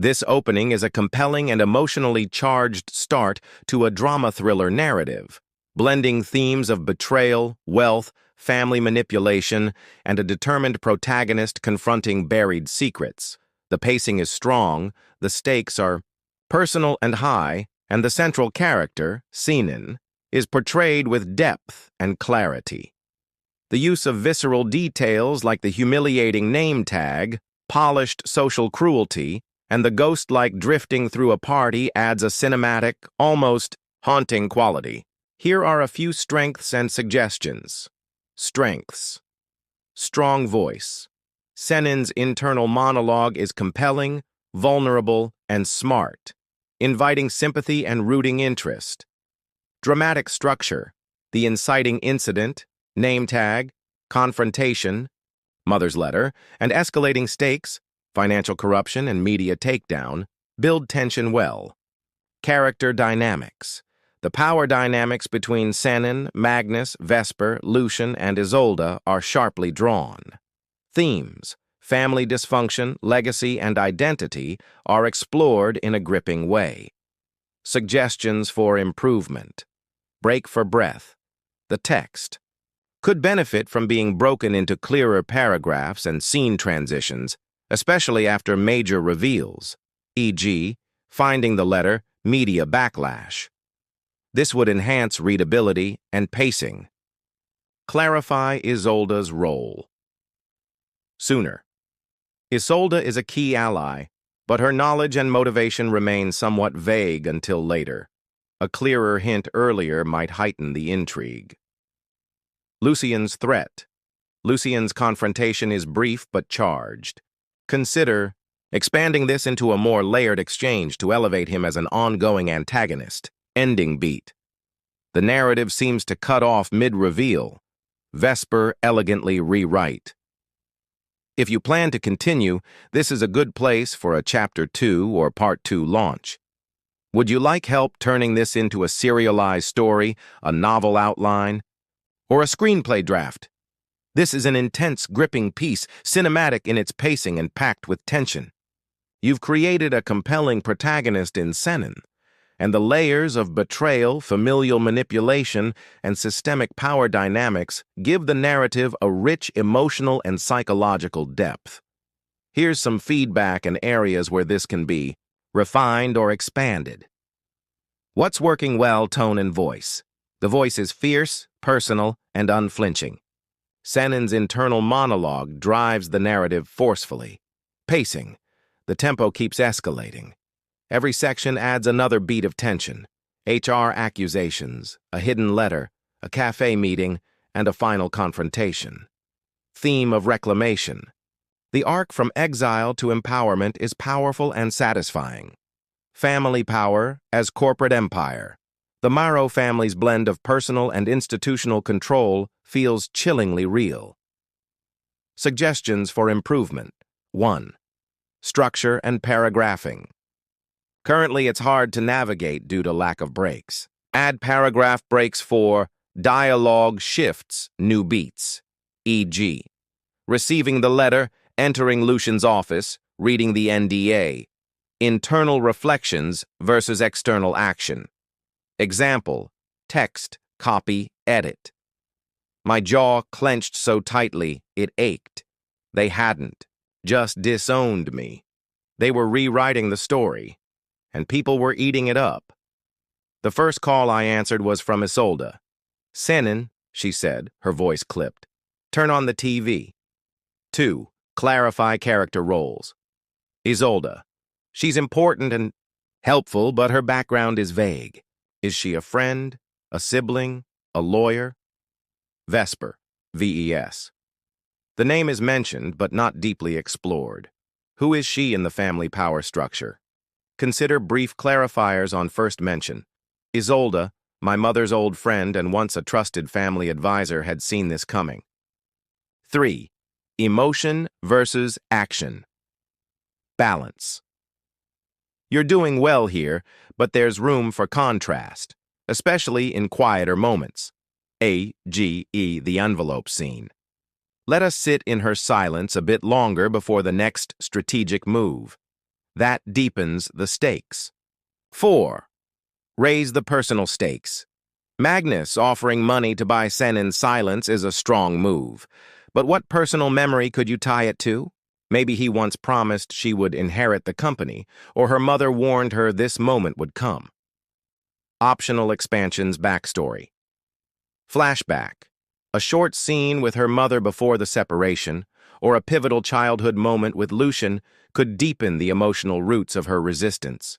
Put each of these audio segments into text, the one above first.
This opening is a compelling and emotionally charged start to a drama thriller narrative, blending themes of betrayal, wealth, family manipulation, and a determined protagonist confronting buried secrets. The pacing is strong, the stakes are personal and high, and the central character, Senan, is portrayed with depth and clarity. The use of visceral details like the humiliating name tag, polished social cruelty, and the ghost-like drifting through a party adds a cinematic, almost haunting quality. Here are a few strengths and suggestions. Strengths. Strong voice. Senan's internal monologue is compelling, vulnerable, and smart, inviting sympathy and rooting interest. Dramatic structure. The inciting incident, name tag, confrontation, mother's letter, and escalating stakes, financial corruption and media takedown, build tension well. Character dynamics. The power dynamics between Senan, Magnus, Vesper, Lucian, and Isolde are sharply drawn. Themes, family dysfunction, legacy, and identity are explored in a gripping way. Suggestions for improvement. Break for breath. The text could benefit from being broken into clearer paragraphs and scene transitions, especially after major reveals, e.g., finding the letter, media backlash. This would enhance readability and pacing. Clarify Isolde's role. Sooner. Isolde is a key ally, but her knowledge and motivation remain somewhat vague until later. A clearer hint earlier might heighten the intrigue. Lucian's threat. Lucian's confrontation is brief but charged. Consider expanding this into a more layered exchange to elevate him as an ongoing antagonist. Ending beat. The narrative seems to cut off mid-reveal. Vesper elegantly rewrite. If you plan to continue, this is a good place for a Chapter 2 or Part 2 launch. Would you like help turning this into a serialized story, a novel outline, or a screenplay draft? This is an intense, gripping piece, cinematic in its pacing and packed with tension. You've created a compelling protagonist in Senan, and the layers of betrayal, familial manipulation, and systemic power dynamics give the narrative a rich emotional and psychological depth. Here's some feedback and areas where this can be refined or expanded. What's working well? Tone and voice. The voice is fierce, personal, and unflinching. Senan's internal monologue drives the narrative forcefully. Pacing. The tempo keeps escalating. Every section adds another beat of tension. HR accusations, a hidden letter, a cafe meeting, and a final confrontation. Theme of reclamation. The arc from exile to empowerment is powerful and satisfying. Family power as corporate empire. The Marrow family's blend of personal and institutional control feels chillingly real. Suggestions for improvement. 1. Structure and paragraphing. Currently, it's hard to navigate due to lack of breaks. Add paragraph breaks for dialogue shifts, new beats, e.g., receiving the letter, entering Lucian's office, reading the NDA, internal reflections versus external action. Example, text, copy, edit. My jaw clenched so tightly, it ached. They hadn't, just disowned me. They were rewriting the story, and people were eating it up. The first call I answered was from Isolde. Senan, she said, her voice clipped. Turn on the TV. 2. Clarify character roles. Isolde. She's important and helpful, but her background is vague. Is she a friend, a sibling, a lawyer? Vesper, VES. The name is mentioned, but not deeply explored. Who is she in the family power structure? Consider brief clarifiers on first mention. Isolde, my mother's old friend and once a trusted family advisor, had seen this coming. 3. Emotion versus action. Balance. You're doing well here, but there's room for contrast, especially in quieter moments. A.G.E. The envelope scene. Let us sit in her silence a bit longer before the next strategic move. That deepens the stakes. 4. Raise the personal stakes. Magnus offering money to buy Sennin's silence is a strong move. But what personal memory could you tie it to? Maybe he once promised she would inherit the company, or her mother warned her this moment would come. Optional expansions backstory. Flashback. A short scene with her mother before the separation, or a pivotal childhood moment with Lucian could deepen the emotional roots of her resistance.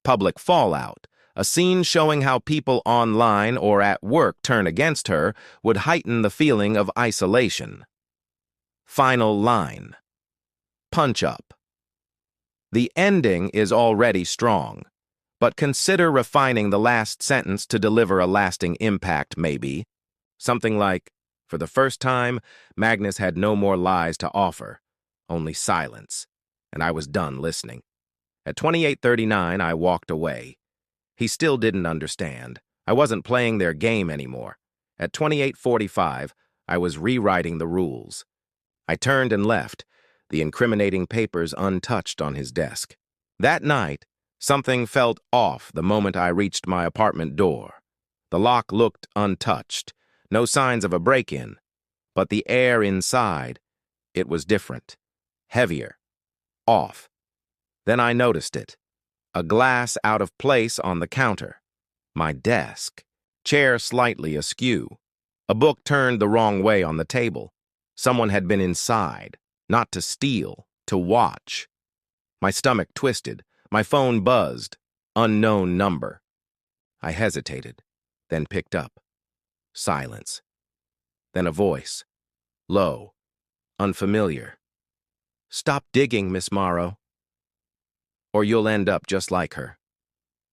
Public fallout. A scene showing how people online or at work turn against her would heighten the feeling of isolation. Final line. Punch-up. The ending is already strong, but consider refining the last sentence to deliver a lasting impact, maybe. Something like, for the first time, Magnus had no more lies to offer, only silence, and I was done listening. At 28:39, I walked away. He still didn't understand. I wasn't playing their game anymore. At 28:45, I was rewriting the rules. I turned and left, the incriminating papers untouched on his desk. That night, something felt off the moment I reached my apartment door. The lock looked untouched, no signs of a break-in, but the air inside, it was different, heavier, off. Then I noticed it. A glass out of place on the counter. My desk. Chair slightly askew. A book turned the wrong way on the table. Someone had been inside, not to steal, to watch. My stomach twisted. My phone buzzed. Unknown number. I hesitated, then picked up. Silence. Then a voice. Low. Unfamiliar. "Stop digging, Miss Morrow, or you'll end up just like her."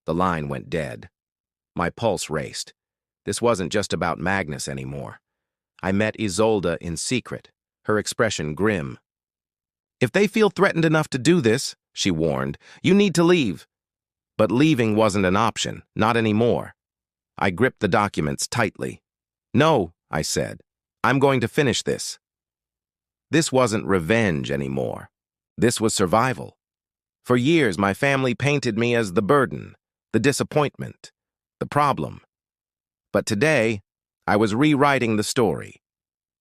The line went dead. My pulse raced. This wasn't just about Magnus anymore. I met Isolde in secret, her expression grim. "If they feel threatened enough to do this," she warned, "you need to leave." But leaving wasn't an option, not anymore. I gripped the documents tightly. "No," I said, "I'm going to finish this." This wasn't revenge anymore. This was survival. For years, my family painted me as the burden, the disappointment, the problem. But today, I was rewriting the story,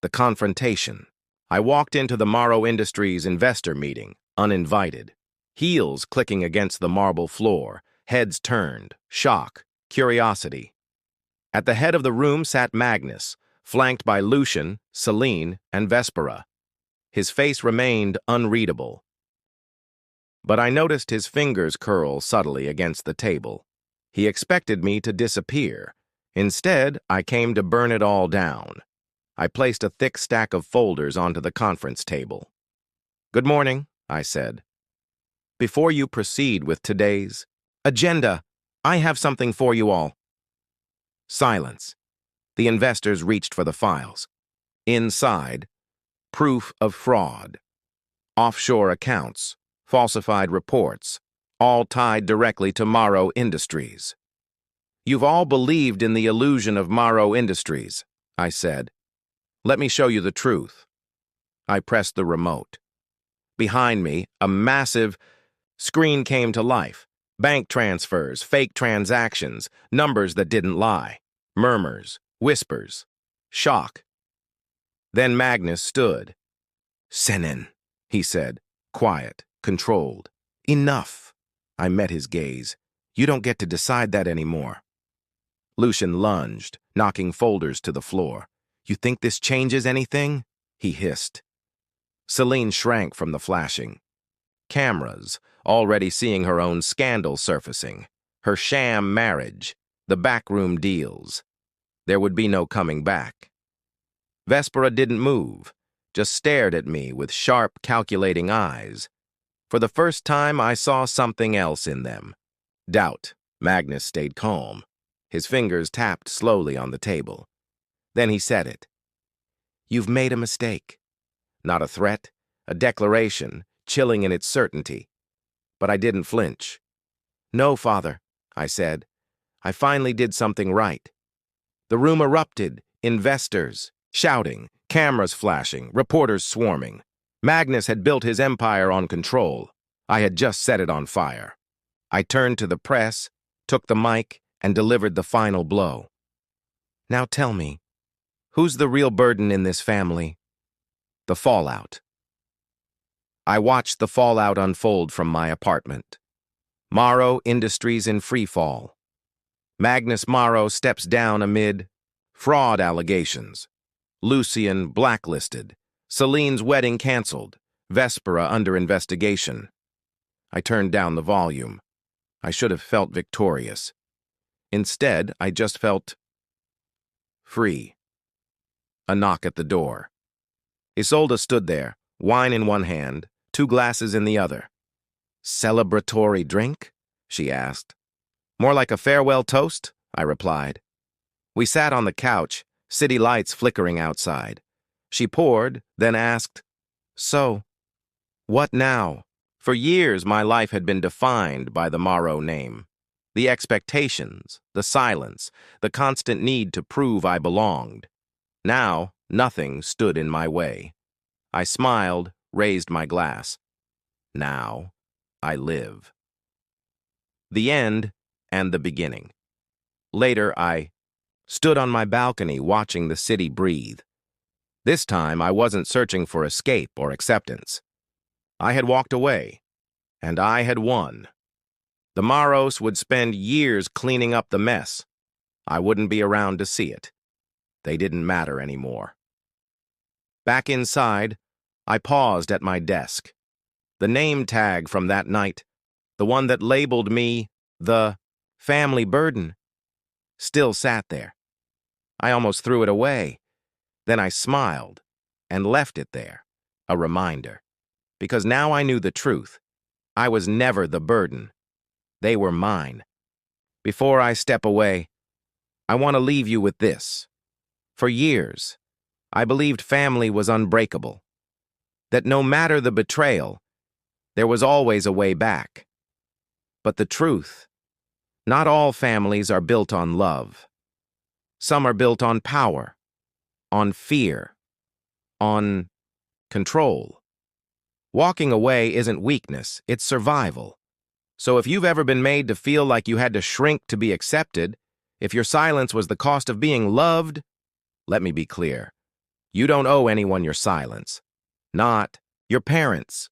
the confrontation. I walked into the Morrow Industries investor meeting, uninvited. Heels clicking against the marble floor, heads turned, shock, curiosity. At the head of the room sat Magnus, flanked by Lucian, Celine, and Vespera. His face remained unreadable. But I noticed his fingers curl subtly against the table. He expected me to disappear. Instead, I came to burn it all down. I placed a thick stack of folders onto the conference table. "Good morning," I said. "Before you proceed with today's agenda, I have something for you all." Silence. The investors reached for the files. Inside, proof of fraud. Offshore accounts, falsified reports, all tied directly to Morrow Industries. "You've all believed in the illusion of Morrow Industries," I said. "Let me show you the truth." I pressed the remote. Behind me, a massive screen came to life. Bank transfers, fake transactions, numbers that didn't lie. Murmurs, whispers, shock. Then Magnus stood. "Sennin," he said, quiet, controlled. "Enough." I met his gaze. "You don't get to decide that anymore." Lucian lunged, knocking folders to the floor. "You think this changes anything?" he hissed. Celine shrank from the flashing. Cameras, already seeing her own scandal surfacing, her sham marriage, the backroom deals. There would be no coming back. Vespera didn't move, just stared at me with sharp, calculating eyes. For the first time, I saw something else in them. Doubt. Magnus stayed calm. His fingers tapped slowly on the table. Then he said it. "You've made a mistake." Not a threat, a declaration, chilling in its certainty. But I didn't flinch. "No, Father," I said. "I finally did something right." The room erupted, investors shouting, cameras flashing, reporters swarming. Magnus had built his empire on control. I had just set it on fire. I turned to the press, took the mic, and delivered the final blow. Now tell me, who's the real burden in this family? The fallout. I watched the fallout unfold from my apartment. Morrow Industries in free fall. Magnus Morrow steps down amid fraud allegations. Lucian blacklisted. Celine's wedding canceled. Vespera under investigation. I turned down the volume. I should have felt victorious. Instead, I just felt free. A knock at the door. Isolde stood there, wine in one hand, 2 glasses in the other. "Celebratory drink?" she asked. "More like a farewell toast," I replied. We sat on the couch, city lights flickering outside. She poured, then asked, "So, what now?" For years, my life had been defined by the Morrow name. The expectations, the silence, the constant need to prove I belonged. Now, nothing stood in my way. I smiled, raised my glass. Now, I live. The end and the beginning. Later, I stood on my balcony watching the city breathe. This time, I wasn't searching for escape or acceptance. I had walked away, and I had won. The Morrows would spend years cleaning up the mess. I wouldn't be around to see it. They didn't matter anymore. Back inside, I paused at my desk. The name tag from that night, the one that labeled me the family burden, still sat there. I almost threw it away. Then I smiled and left it there, a reminder. Because now I knew the truth. I was never the burden. They were mine. Before I step away, I want to leave you with this. For years, I believed family was unbreakable. That no matter the betrayal, there was always a way back. But the truth, not all families are built on love. Some are built on power, on fear, on control. Walking away isn't weakness, it's survival. So if you've ever been made to feel like you had to shrink to be accepted, if your silence was the cost of being loved, let me be clear. You don't owe anyone your silence. Not your parents,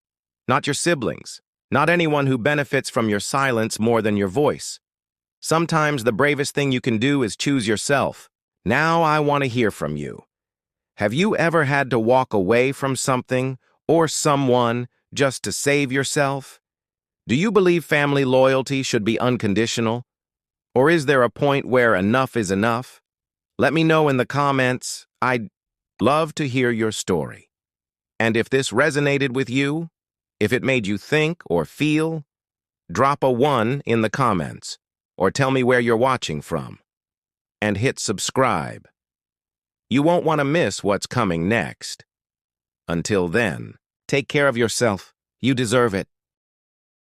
not your siblings, not anyone who benefits from your silence more than your voice. Sometimes the bravest thing you can do is choose yourself. Now I want to hear from you. Have you ever had to walk away from something or someone just to save yourself? Do you believe family loyalty should be unconditional? Or is there a point where enough is enough? Let me know in the comments. I'd love to hear your story. And if this resonated with you, if it made you think or feel, drop a 1 in the comments or tell me where you're watching from. And hit subscribe. You won't want to miss what's coming next. Until then, take care of yourself. You deserve it.